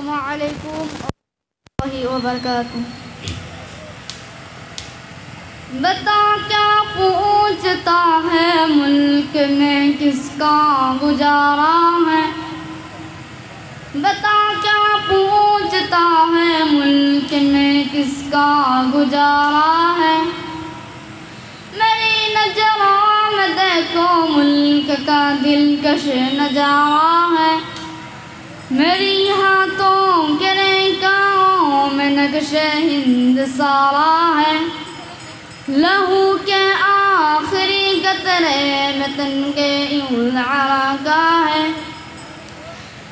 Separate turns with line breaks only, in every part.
अस्सलामु अलैकुम वरहमतुल्लाहि वबरकातुहू। बता क्या पूछता है मुल्क में किसका गुजारा है। बता क्या पूछता है मुल्क में किसका गुजारा है। मेरी नज़रों में देखो मुल्क का दिलकश नजारा है। मेरी हाथों के रेखाओं में नक्शे हिंद सारा है। लहू के आखिरी कतरे में तनके का है।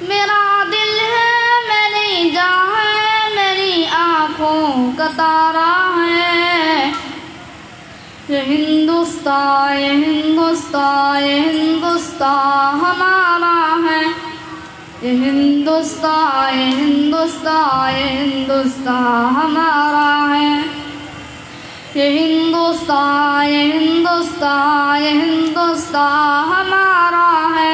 मेरा दिल है मेरी जान है मेरी आँखों का तारा है। ये हिंदुस्तान ये हिंदुस्तान ये हिंदुस्तान हमारा है। ये हिंदुस्तान ये हिंदुस्तान ये हिंदुस्तान हमारा है। ये हिंदुस्तान ये हिंदुस्तान ये हिंदुस्तान हमारा है।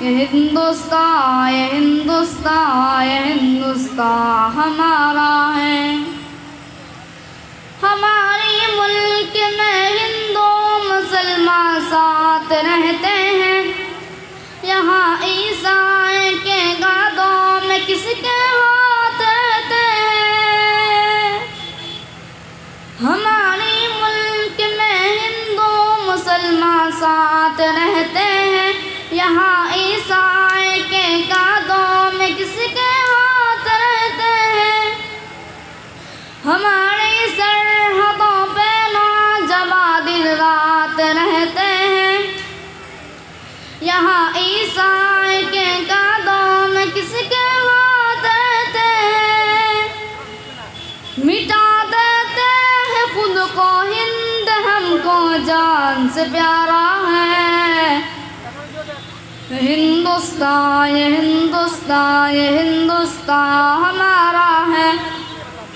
ये हिंदुस्तान ये हिंदुस्तान ये हिंदुस्तान हमारा है। हमारे मुल्क में हिंदू मुसलमान साथ रहते हैं। यहाँ ईसाई के गादों में किसके हाथ रहते हैं। हमारे मुल्क में हिंदू मुसलमान साथ रहते हैं। यहाँ ईसाई के गादों में किसके हाथ रहते हैं। हमारी सरहदों पे नौजवान दिन रात रहते हैं। यहाँ ईसाई के गादों में किसके हाथ रहते हैं। मिटा देते हैं खुद को हिंद हमको जान से प्यारा है। हिंदुस्तान ये हिंदुस्तान ये हिंदुस्तान हमारा है।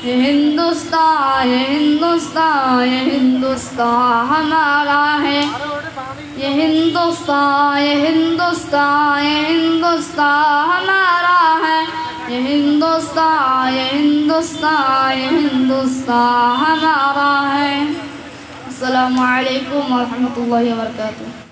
ये हिंदुस्तान ये हिंदुस्तान ये हिंदुस्तान हमारा है। ये हिंदुस्तान ये हिंदुस्तान ये हिंदुस्तान हमारा है। ये हिंदुस्तान ये हिंदुस्तान ये हिंदुस्तान हमारा है। अस्सलामु अलैकुम वरहमतुल्लाहि वबरकातुहू।